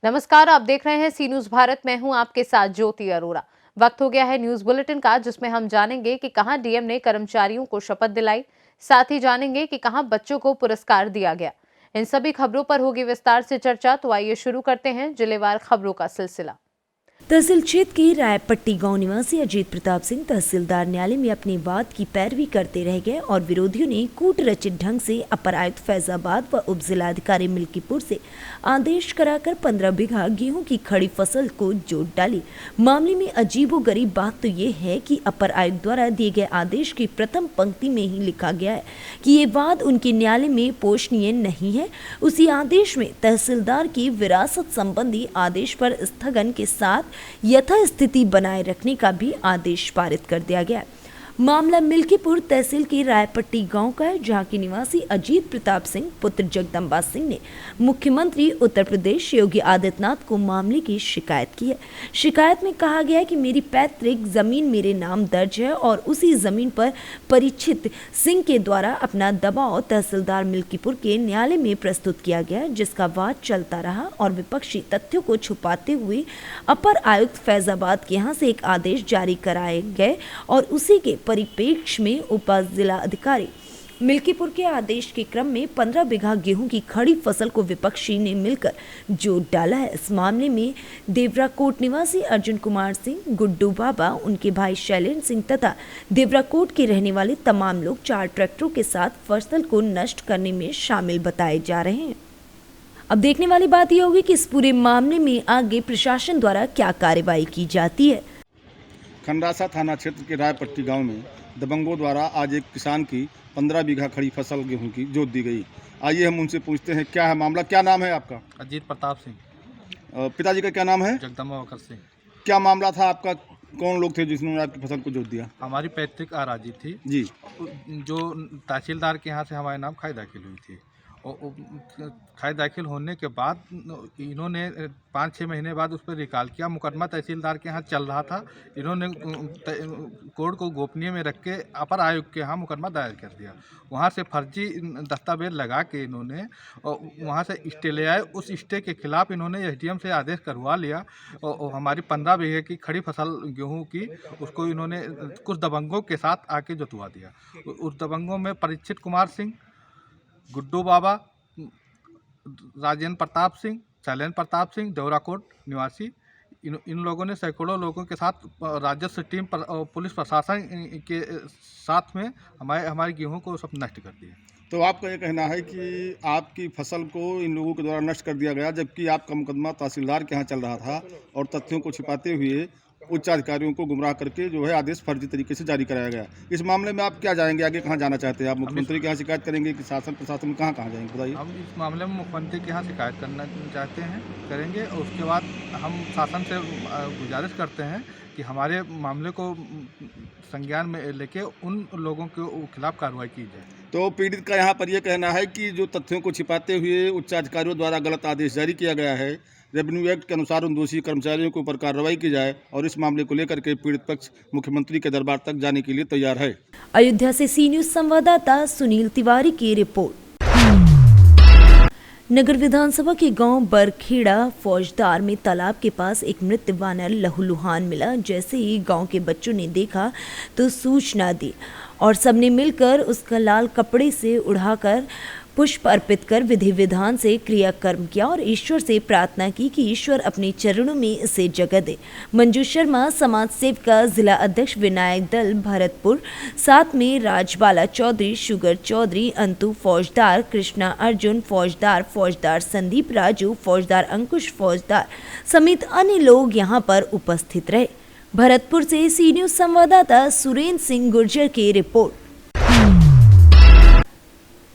नमस्कार, आप देख रहे हैं सी न्यूज भारत। मैं हूं आपके साथ ज्योति अरोड़ा। वक्त हो गया है न्यूज बुलेटिन का, जिसमें हम जानेंगे कि कहां डीएम ने कर्मचारियों को शपथ दिलाई। साथ ही जानेंगे कि कहां बच्चों को पुरस्कार दिया गया। इन सभी खबरों पर होगी विस्तार से चर्चा। तो आइए शुरू करते हैं जिलेवार खबरों का सिलसिला। तहसील क्षेत्र के रायपट्टी गांव निवासी अजीत प्रताप सिंह तहसीलदार न्यायालय में अपने वाद की पैरवी करते रह गए और विरोधियों ने कूट रचित ढंग से अपर आयुक्त फैजाबाद व उप जिलाधिकारी मिल्कीपुर से आदेश कराकर 15 बीघा गेहूं की खड़ी फसल को जोत डाली। मामले में अजीबोगरीब बात तो ये है कि अपर आयुक्त द्वारा दिए गए आदेश की प्रथम पंक्ति में ही लिखा गया है कि ये वाद उनके न्यायालय में पोषणीय नहीं है। उसी आदेश में तहसीलदार की विरासत संबंधी आदेश पर स्थगन के साथ यथास्थिति बनाए रखने का भी आदेश पारित कर दिया गया। मामला मिल्कीपुर तहसील के रायपट्टी गांव का है, जहां के निवासी अजीत प्रताप सिंह पुत्र जगदम्बा सिंह ने मुख्यमंत्री उत्तर प्रदेश योगी आदित्यनाथ को मामले की शिकायत की है। शिकायत में कहा गया है कि मेरी पैतृक जमीन मेरे नाम दर्ज है और उसी जमीन पर परीक्षित सिंह के द्वारा अपना दबाव तहसीलदार मिल्कीपुर के न्यायालय में प्रस्तुत किया गया, जिसका वाद चलता रहा और विपक्षी तथ्यों को छुपाते हुए अपर आयुक्त फैजाबाद के यहाँ से एक आदेश जारी कराए गए और उसी के परिप्रेक्ष्य में उप जिलाधिकारी मिल्कीपुर के आदेश के क्रम में 15 बीघा गेहूं की खड़ी फसल को विपक्षी ने मिलकर जोत डाला है। इस मामले में देवराकोट निवासी अर्जुन कुमार सिंह, गुड्डू बाबा, उनके भाई शैलेंद्र सिंह तथा देवराकोट के रहने वाले तमाम लोग 4 ट्रैक्टरों के साथ फसल को नष्ट करने में शामिल बताए जा रहे हैं। अब देखने वाली बात यह होगी कि इस पूरे मामले में आगे प्रशासन द्वारा क्या कार्रवाई की जाती है। खंडासा थाना क्षेत्र के रायपट्टी गांव में दबंगों द्वारा आज एक किसान की 15 बीघा खड़ी फसल गेहूं की जोत दी गई। आइए हम उनसे पूछते हैं क्या है मामला। क्या नाम है आपका? अजीत प्रताप सिंह। पिताजी का क्या नाम है? जगदम्बा वकर सिंह। क्या मामला था आपका? कौन लोग थे जिन्होंने आपकी फसल को जोत दिया? हमारी पैतृक आराजी थी जी, जो तहसीलदार के यहाँ से हमारे नाम खाई दाखिल हुई थी। और खाई दाखिल होने के बाद इन्होंने 5-6 महीने बाद उस पर रिकॉल किया। मुकदमा तहसीलदार के यहाँ चल रहा था। इन्होंने कोर्ट को गोपनीय में रख के अपर आयुक्त के यहाँ मुकदमा दायर कर दिया। वहाँ से फर्जी दस्तावेज लगा के इन्होंने वहाँ से स्टे ले आए। उस स्टे के खिलाफ इन्होंने एसडीएम से आदेश करवा लिया और हमारी 15 बीघे की खड़ी फसल गेहूँ की उसको इन्होंने कुछ दबंगों के साथ आके जोतवा दिया। उस दबंगों में परीक्षित कुमार सिंह, गुड्डू बाबा, राजेंद्र प्रताप सिंह, शैलेंद्र प्रताप सिंह, देवराकोट निवासी, इन लोगों ने सैकड़ों लोगों के साथ राजस्व टीम पुलिस प्रशासन के साथ में हमारे गेहूं को सब नष्ट कर दिया। तो आपका ये कहना है कि आपकी फसल को इन लोगों के द्वारा नष्ट कर दिया गया, जबकि आपका मुकदमा तहसीलदार के यहाँ चल रहा था और तथ्यों को छिपाते हुए उच्च अधिकारियों को गुमराह करके जो है आदेश फर्जी तरीके से जारी कराया गया। इस मामले में आप क्या जाएंगे? आगे कहाँ जाना चाहते हैं आप? मुख्यमंत्री के यहाँ शिकायत करेंगे कि शासन प्रशासन में कहाँ जाएंगे, बताइए। हम इस मामले में मुख्यमंत्री के यहाँ शिकायत करना चाहते हैं, करेंगे। और उसके बाद हम शासन से गुजारिश करते हैं कि हमारे मामले को संज्ञान में लेके उन लोगों के खिलाफ कार्रवाई की जाए। तो पीड़ित का यहाँ पर यह कहना है कि जो तथ्यों को छिपाते हुए उच्च अधिकारियों द्वारा गलत आदेश जारी किया गया है, रेवेन्यू एक्ट के अनुसार उन दोषी कर्मचारियों के ऊपर कार्रवाई की जाए और इस मामले को लेकर के पीड़ित पक्ष मुख्यमंत्री के दरबार तक जाने के लिए तैयार है। अयोध्या से सी न्यूज संवाददाता सुनील तिवारी की रिपोर्ट। नगर विधानसभा के गांव बरखेड़ा फौजदार में तालाब के पास एक मृत वानर लहूलुहान मिला। जैसे ही गांव के बच्चों ने देखा तो सूचना दी और सबने मिलकर उसका लाल कपड़े से उड़ाकर पुष्प अर्पित कर विधि विधान से क्रियाकर्म किया और ईश्वर से प्रार्थना की कि ईश्वर अपने चरणों में इसे जगह दे। मंजू शर्मा समाज सेविका, जिला अध्यक्ष विनायक दल भरतपुर, साथ में राजबाला चौधरी, शुगर चौधरी, अंतु फौजदार, कृष्णा अर्जुन फौजदार संदीप राजू फौजदार, अंकुश फौजदार समेत अन्य लोग यहां पर उपस्थित रहे। भरतपुर से सी न्यूज संवाददाता सुरेंद्र सिंह गुर्जर की रिपोर्ट।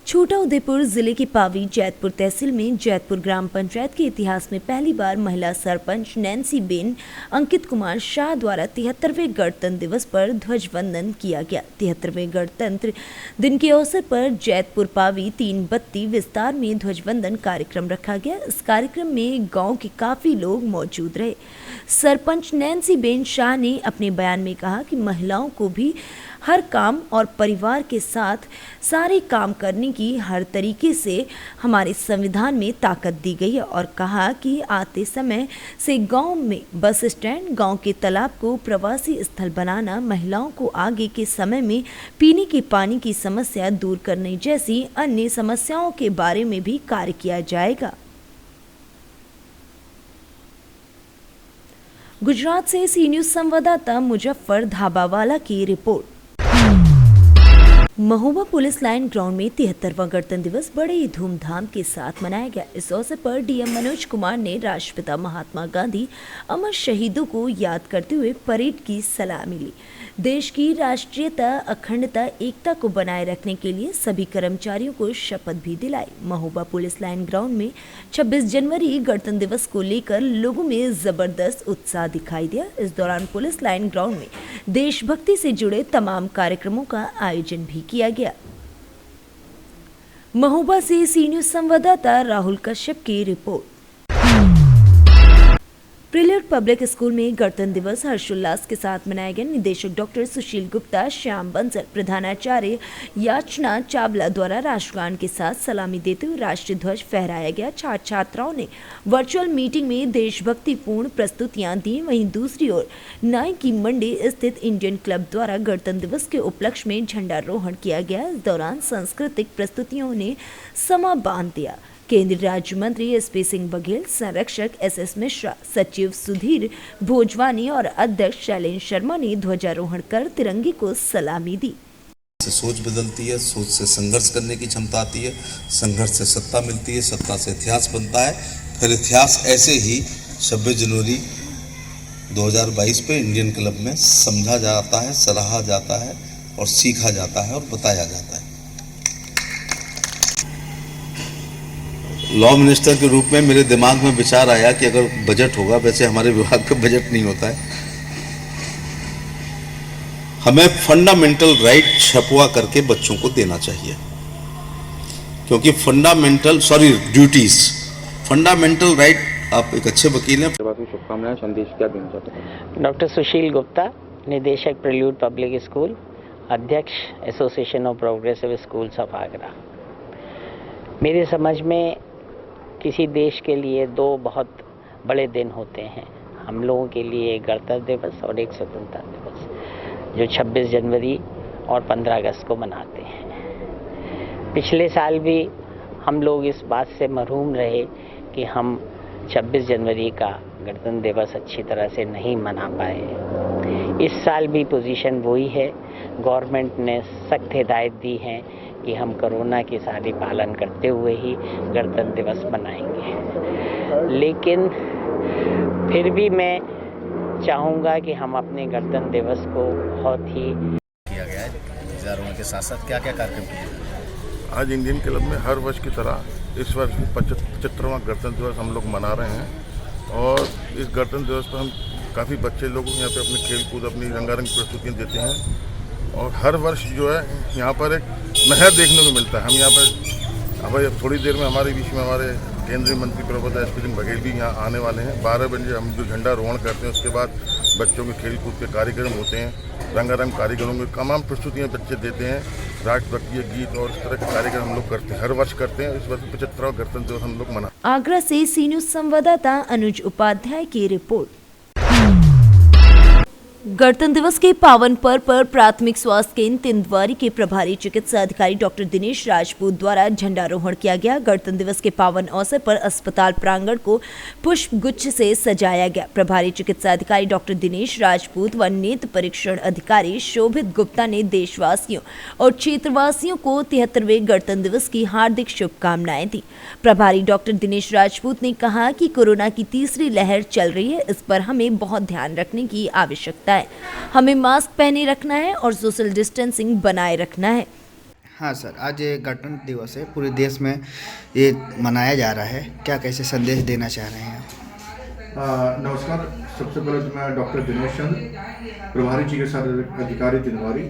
छोटा उदेपुर जिले के पावी जैतपुर तहसील में जैतपुर ग्राम पंचायत के इतिहास में पहली बार महिला सरपंच नैन्सी बेन अंकित कुमार शाह द्वारा 73वें गणतंत्र दिवस पर ध्वजवंदन किया गया। 73वें गणतंत्र दिन के अवसर पर जैतपुर पावी 3 बत्ती विस्तार में ध्वजवंदन कार्यक्रम रखा गया। इस कार्यक्रम में गांव के काफी लोग मौजूद रहे। सरपंच नैन्सी बेन शाह ने अपने बयान में कहा कि महिलाओं को भी हर काम और परिवार के साथ सारे काम करने की हर तरीके से हमारे संविधान में ताकत दी गई है और कहा कि आते समय से गांव में बस स्टैंड, गांव के तालाब को प्रवासी स्थल बनाना, महिलाओं को आगे के समय में पीने के पानी की समस्या दूर करने जैसी अन्य समस्याओं के बारे में भी कार्य किया जाएगा। गुजरात से सी न्यूज संवाददाता मुजफ्फर धाबावाला की report. Mahoba police line ground में 73वां गणतंत्र दिवस बड़े ही धूमधाम के साथ मनाया गया। इस अवसर पर डीएम मनोज कुमार ने राष्ट्रपिता महात्मा गांधी अमर शहीदों को याद करते हुए परेड की सलामी ली। देश की राष्ट्रीयता, अखंडता, एकता को बनाए रखने के लिए सभी कर्मचारियों को शपथ भी दिलाई। महोबा पुलिस लाइन ग्राउंड में 26 जनवरी गणतंत्र दिवस को लेकर लोगों में जबरदस्त उत्साह दिखाई दिया। इस दौरान पुलिस लाइन ग्राउंड में देशभक्ति से जुड़े तमाम कार्यक्रमों का आयोजन भी किया गया। महोबा से सी न्यूज संवाददाता राहुल कश्यप की रिपोर्ट। प्रिल्यूड पब्लिक स्कूल में गणतंत्र दिवस हर्षोल्लास के साथ मनाया गया। निदेशक डॉक्टर सुशील गुप्ता, श्याम बंसल, प्रधानाचार्य याचना चावला द्वारा राष्ट्रगान के साथ सलामी देते हुए राष्ट्रीय ध्वज फहराया गया। छात्र छात्राओं ने वर्चुअल मीटिंग में देशभक्तिपूर्ण प्रस्तुतियां दी। वहीं दूसरी ओर नाई की मंडी स्थित इंडियन क्लब द्वारा गणतंत्र दिवस के उपलक्ष्य में झंडारोहण किया गया। इस दौरान सांस्कृतिक प्रस्तुतियों ने समा बांध दिया। केंद्रीय राज्य मंत्री एसपी सिंह बघेल, संरक्षक एसएस मिश्रा, सचिव सुधीर भोजवानी और अध्यक्ष शैलेंद्र शर्मा ने ध्वजारोहण कर तिरंगे को सलामी दी। सोच बदलती है, सोच से संघर्ष करने की क्षमता आती है, संघर्ष से सत्ता मिलती है, सत्ता से इतिहास बनता है, फिर इतिहास ऐसे ही 26 जनवरी 2022 पे इंडियन क्लब में समझा जाता है, सराहा जाता है और सीखा जाता है और बताया जाता है। लॉ मिनिस्टर के रूप में मेरे दिमाग में विचार आया कि अगर बजट होगा, वैसे हमारे विभाग का बजट नहीं होता है, हमें फंडामेंटल राइट छपवा करके बच्चों को देना चाहिए, क्योंकि ड्यूटीज, फंडामेंटल राइट। आप एक अच्छे वकील हैं। शुभकामनाएं, संदेश क्या देना चाहते हैं? डॉक्टर सुशील गुप्ता, निदेशक प्रिल्यूड पब्लिक स्कूल, अध्यक्ष association of progressive schools of Agra. मेरी समझ में किसी देश के लिए दो बहुत बड़े दिन होते हैं। हम लोगों के लिए एक गणतंत्र दिवस और एक स्वतंत्रता दिवस, जो 26 जनवरी और 15 अगस्त को मनाते हैं। पिछले साल भी हम लोग इस बात से महरूम रहे कि हम 26 जनवरी का गणतंत्र दिवस अच्छी तरह से नहीं मना पाए। इस साल भी पोजीशन वही है। गवर्नमेंट ने सख्त हिदायत दी है कि हम कोरोना की सारी पालन करते हुए ही गणतंत्र दिवस मनाएंगे, लेकिन फिर भी मैं चाहूँगा कि हम अपने गणतंत्र दिवस को बहुत ही किया गया है। ध्वजारोहण के साथ साथ क्या क्या कार्यक्रम किए? आज इंडियन क्लब में हर वर्ष की तरह इस वर्ष भी 75वां गणतंत्र दिवस हम लोग मना रहे हैं और इस गणतंत्र दिवस पर हम काफ़ी बच्चे लोग यहाँ पे अपने खेल कूद, अपनी रंगारंग प्रस्तुतियाँ देते हैं और हर वर्ष जो है यहाँ पर एक नहर देखने को मिलता है। हम यहाँ पर अब थोड़ी देर में हमारे बीच में हमारे केंद्रीय मंत्री प्रोफेसर एसपी सिंह बघेल भी यहाँ आने वाले हैं। 12 बजे हम जो झंडारोहण करते हैं उसके बाद बच्चों के खेल कूद के कार्यक्रम होते हैं, रंगारंग कार्यक्रमों में तमाम प्रस्तुतियाँ बच्चे देते हैं, राष्ट्रभक्ति गीत और इस तरह के कार्यक्रम हम लोग करते हैं, हर वर्ष करते हैं। इस वर्ष 75वां गणतंत्र दिवस हम लोग मना। आगरा से सी न्यूज संवाददाता अनुज उपाध्याय की रिपोर्ट। गणतंत्र दिवस के पावन पर्व पर प्राथमिक स्वास्थ्य केंद्र तिंदवारी के प्रभारी चिकित्सा अधिकारी डॉक्टर दिनेश राजपूत द्वारा झंडारोहण किया गया। गणतंत्र दिवस के पावन अवसर पर अस्पताल प्रांगण को पुष्प गुच्छ से सजाया गया। प्रभारी चिकित्सा अधिकारी डॉक्टर दिनेश राजपूत व नेत्र परीक्षण अधिकारी शोभित गुप्ता ने देशवासियों और क्षेत्रवासियों को 73वें गणतंत्र दिवस की हार्दिक शुभकामनाएं दी। प्रभारी डॉक्टर दिनेश राजपूत ने कहा कि कोरोना की तीसरी लहर चल रही है, इस पर हमें बहुत ध्यान रखने की आवश्यकता है। हमें मास्क पहने रखना है और सोशल डिस्टेंसिंग बनाए रखना है। हाँ सर, आज गणतंत्र दिवस है, पूरे देश में ये मनाया जा रहा है, क्या कैसे संदेश देना चाह रहे हैं? नमस्कार। सबसे पहले तो मैं डॉक्टर दिनेश चंद्र, प्रभारी चिकित्सा अधिकारी तिंदवारी,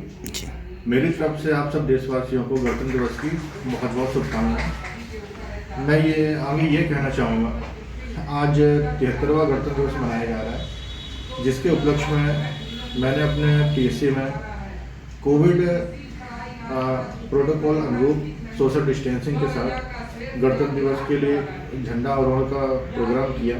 मेरी तरफ से आप सब देशवासियों को गणतंत्र दिवस की बहुत बहुत शुभकामनाएं। मैं ये कहना चाहूँगा, आज 73वां गणतंत्र दिवस मनाया जा रहा है, जिसके उपलक्ष्य में मैंने अपने पीएससी में कोविड प्रोटोकॉल अनुरूप सोशल डिस्टेंसिंग के साथ गणतंत्र दिवस के लिए झंडारोहण का प्रोग्राम किया।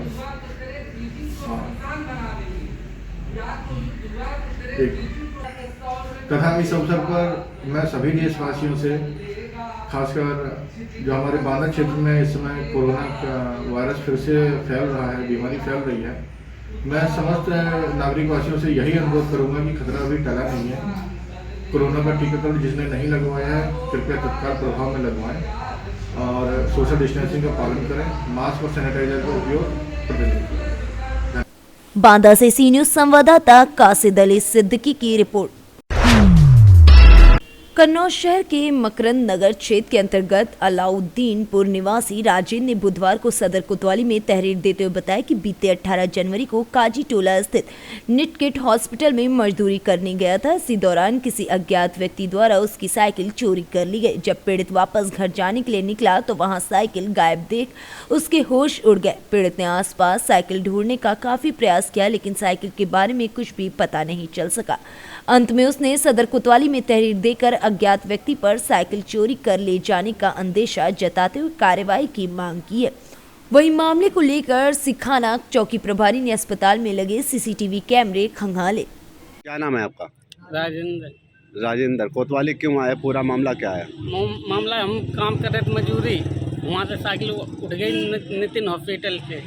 तथा इस अवसर पर मैं सभी देशवासियों से, खासकर जो हमारे बांदा क्षेत्र में इस समय कोरोना का वायरस फिर से फैल रहा है, बीमारी फैल रही है, मैं समस्त नागरिक वासियों से यही अनुरोध करूंगा कि खतरा अभी टला नहीं है। कोरोना का टीकाकरण जिसने नहीं लगवाया है कृपया तत्काल प्रभाव में लगवाएं और सोशल डिस्टेंसिंग का पालन करें, मास्क और सैनिटाइजर का उपयोग प्रतिदिन करें। बांदा से सी न्यूज संवाददाता कासिद अली सिद्दीकी की रिपोर्ट। कन्नौज शहर के मकरंद नगर क्षेत्र के अंतर्गत अलाउद्दीनपुर निवासी राजेंद्र ने बुधवार को सदर कोतवाली में तहरीर देते हुए बताया कि बीते 18 जनवरी को काजी टोला स्थित निटकिट हॉस्पिटल में मजदूरी करने गया था। इसी दौरान किसी अज्ञात व्यक्ति द्वारा उसकी साइकिल चोरी कर ली गई। जब पीड़ित वापस घर जाने के लिए निकला तो वहां साइकिल गायब देख उसके होश उड़ गए। पीड़ित ने आसपास साइकिल ढूंढने का काफी प्रयास किया, लेकिन साइकिल के बारे में कुछ भी पता नहीं चल सका। अंत में उसने सदर कोतवाली में तहरीर देकर अज्ञात व्यक्ति पर साइकिल चोरी कर ले जाने का अंदेशा जताते हुए कार्रवाई की मांग की है। वहीं मामले को लेकर सिखाना चौकी प्रभारी ने अस्पताल में लगे सीसीटीवी कैमरे खंगाले। क्या नाम है आपका? राजेंद्र। राजेंद्र, कोतवाली क्यों आए, पूरा मामला क्या है? मामला हम काम कर रहे थे मजदूरी, वहाँ से साइकिल उठ गई नितिन हॉस्पिटल से।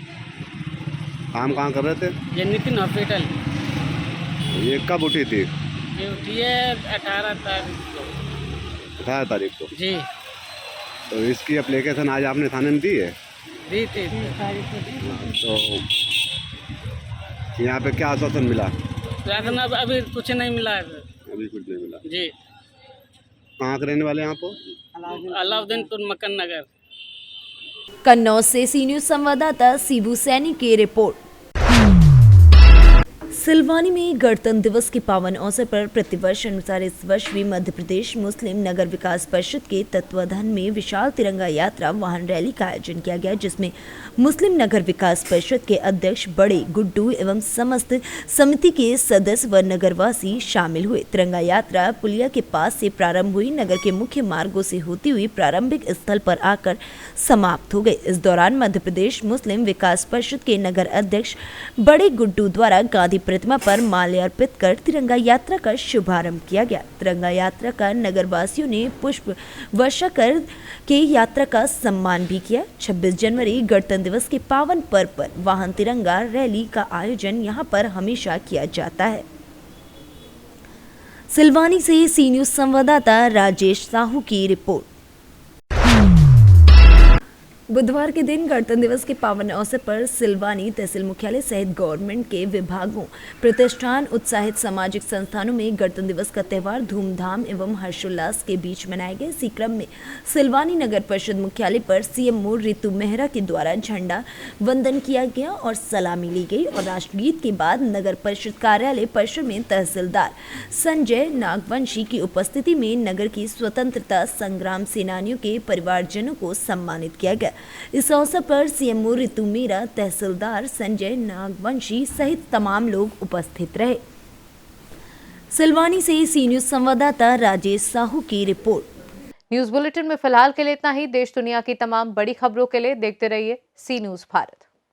काम कहाँ कर रहे थे? ये नितिन हॉस्पिटल। ये कब उठी थी? ये उठी है 18 तारीख को। 18 तारीख को जी। तो इसकी एप्लीकेशन आज आपने थाने में दी है? दी थी। तो यहाँ पे क्या आश्वासन मिला? राशन अभी कुछ नहीं मिला है। अभी कुछ नहीं मिला जी। कहाँ के रहने वाले हैं आप? अलाउद्दीनपुर मकन नगर। कन्नौज से सी न्यूज संवाददाता शिबू सैनी की रिपोर्ट। सिलवानी में गणतंत्र दिवस के पावन अवसर पर प्रतिवर्ष अनुसार इस वर्ष भी मध्य प्रदेश मुस्लिम नगर विकास परिषद के तत्वाधान में विशाल तिरंगा यात्रा वाहन रैली का आयोजन किया गया, जिसमें मुस्लिम नगर विकास परिषद के अध्यक्ष बड़े गुड्डू एवं समस्त समिति के सदस्य व नगरवासी शामिल हुए। तिरंगा यात्रा पुलिया के पास से प्रारंभ हुई, नगर के मुख्य मार्गों से होती हुई प्रारंभिक स्थल पर आकर समाप्त हो गई। इस दौरान मध्य प्रदेश मुस्लिम विकास परिषद के नगर अध्यक्ष बड़े गुड्डू द्वारा गांधी प्रतिमा पर माल्यार्पित कर तिरंगा यात्रा का शुभारंभ किया गया। तिरंगा यात्रा का नगरवासियों ने पुष्प वर्षा कर के यात्रा का सम्मान भी किया। 26 जनवरी गणतंत्र दिवस के पावन पर्व पर वाहन तिरंगा रैली का आयोजन यहां पर हमेशा किया जाता है। सिलवानी से सी न्यूज संवाददाता राजेश साहू की रिपोर्ट। बुधवार के दिन गणतंत्र दिवस के पावन अवसर पर सिलवानी तहसील मुख्यालय सहित गवर्नमेंट के विभागों, प्रतिष्ठान, उत्साहित सामाजिक संस्थानों में गणतंत्र दिवस का त्यौहार धूमधाम एवं हर्षोल्लास के बीच मनाया गया। इसी क्रम में सिलवानी नगर परिषद मुख्यालय पर सीएमओ रितु मेहरा के द्वारा झंडा वंदन किया गया और सलामी ली गई और राष्ट्रगीत के बाद नगर परिषद कार्यालय परिसर में तहसीलदार संजय नागवंशी की उपस्थिति में नगर की स्वतंत्रता संग्राम सेनानियों के परिवारजनों को सम्मानित किया गया। इस अवसर पर सीएमओ रितु मेहरा, तहसीलदार संजय नागवंशी सहित तमाम लोग उपस्थित रहे। सिलवानी से सी न्यूज संवाददाता राजेश साहू की रिपोर्ट। न्यूज बुलेटिन में फिलहाल के लिए इतना ही। देश दुनिया की तमाम बड़ी खबरों के लिए देखते रहिए सी न्यूज भारत।